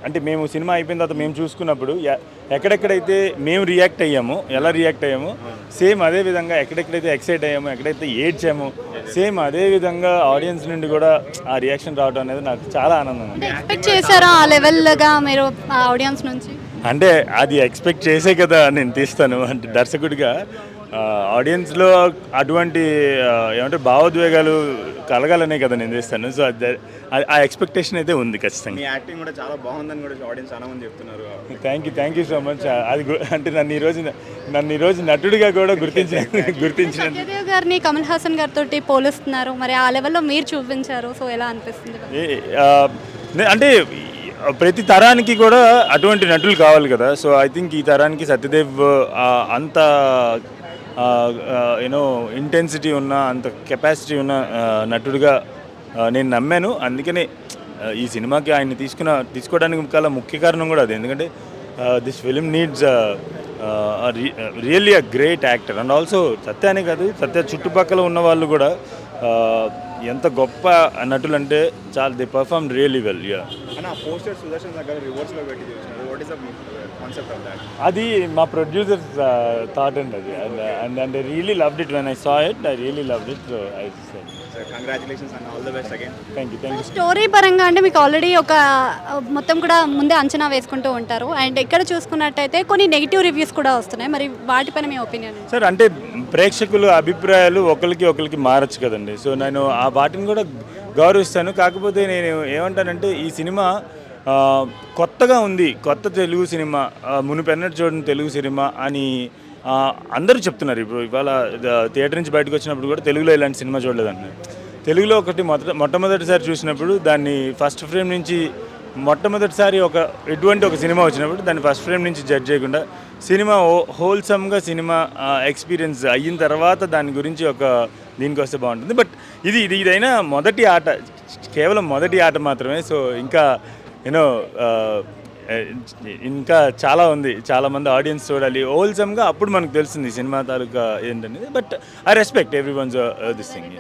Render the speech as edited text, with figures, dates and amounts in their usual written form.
అంటే మేము సినిమా అయిపోయిన తర్వాత మేము చూసుకున్నప్పుడు ఎక్కడెక్కడైతే మేము రియాక్ట్ అయ్యామో, ఎలా రియాక్ట్ అయ్యామో సేమ్ అదే విధంగా ఎక్కడెక్కడైతే ఎక్సైట్ అయ్యామో, ఎక్కడైతే ఏడ్చామో సేమ్ అదే విధంగా ఆడియన్స్ నుండి కూడా ఆ రియాక్షన్ రావడం అనేది నాకు చాలా ఆనందంగా ఉంది. ఎక్స్పెక్ట్ చేశారా ఆ లెవెల్గా మీరు ఆడియన్స్ నుంచి? అంటే అది ఎక్స్పెక్ట్ చేసే కదా నేను తీస్తాను. అంటే దర్శకుడిగా ఆడియన్స్లో అటువంటి ఏమంటే భావోద్వేగాలు కలగాలనే కదా నేను తీస్తాను. సో ఆ ఎక్స్పెక్టేషన్ అయితే ఉంది ఖచ్చితంగా. మీ యాక్టింగ్ కూడా చాలా బాగుందని కూడా ఆడియన్స్ చాలా మంది చెప్తున్నారు. Thank you so much. అది అంటే నన్ను ఈరోజు నటుడిగా కూడా గుర్తించిన సత్యదేవ్ గారిని కమల్ హాసన్ గారితో పోలుస్తున్నారు, మరి ఆ లెవెల్లో మీరు చూపించారు, సో ఎలా అనిపిస్తుంది? అంటే ప్రతి తరానికి కూడా అటువంటి నటులు కావాలి కదా. సో ఐ థింక్ ఈ తరానికి సత్యదేవ్ అంత యూనో ఇంటెన్సిటీ ఉన్న, అంత కెపాసిటీ ఉన్న నటుడిగా నేను నమ్మాను. అందుకనే ఈ సినిమాకి ఆయన తీసుకోవడానికి చాలా ముఖ్య కారణం కూడా అది. ఎందుకంటే this film needs really a great actor. And also Satya అనే కాదు, సత్య చుట్టుపక్కల ఉన్న వాళ్ళు కూడా ఎంత గొప్ప నటులు అంటే చాలా they perform really well. Poster Sudarshan దగ్గర రివర్స్లో పెట్టి చూసినారు. What is the concept of that? అది మా ప్రొడ్యూసర్స్ థాట్ అండి అది. And I really loved it when I saw it. I really loved it. So I said congratulations and all the best again. Thank you. Story పరంగా అంటే మీకు already ఒక మొత్తం కూడా ముందే అంచనా వేసుకుంటూ ఉంటారు, అండ్ ఇక్కడ చూసుకున్నట్టయితే కొన్ని నెగిటివ్ రివ్యూస్ కూడా వస్తున్నాయి, మరి వాటిపైన మీ ఒపీనియన్? సార్ అంటే ప్రేక్షకుల అభిప్రాయాలు ఒకరికి మారచ్చు కదండి. సో నేను ఆ వాటిని కూడా గౌరవిస్తాను. కాకపోతే నేను ఏమంటానంటే ఈ సినిమా కొత్తగా ఉంది, కొత్త తెలుగు సినిమా, మునుపెన్నటి చూడని తెలుగు సినిమా అని అందరూ చెప్తున్నారు. ఇప్పుడు ఇవాళ థియేటర్ నుంచి బయటకు వచ్చినప్పుడు కూడా తెలుగులో ఇలాంటి సినిమా చూడలేదంటున్నారు. తెలుగులో ఒకటి మొట్టమొదటిసారి చూసినప్పుడు దాన్ని ఫస్ట్ ఫ్రేమ్ నుంచి మొట్టమొదటిసారి ఎటువంటి ఒక సినిమా వచ్చినప్పుడు దాన్ని ఫస్ట్ ఫ్రేమ్ నుంచి జడ్జ్ చేయకుండా సినిమా హోల్సమ్గా సినిమా ఎక్స్పీరియన్స్ అయిన తర్వాత దాని గురించి దీనికి వస్తే బాగుంటుంది. బట్ ఇదైనా మొదటి ఆట, కేవలం మొదటి ఆట మాత్రమే. సో ఇంకా యూనో ఇంకా చాలా ఉంది, చాలామంది ఆడియన్స్ చూడాలి హోల్సమ్గా, అప్పుడు మనకు తెలుస్తుంది సినిమా తాలూకా ఏంటనేది. But I respect every once this thing.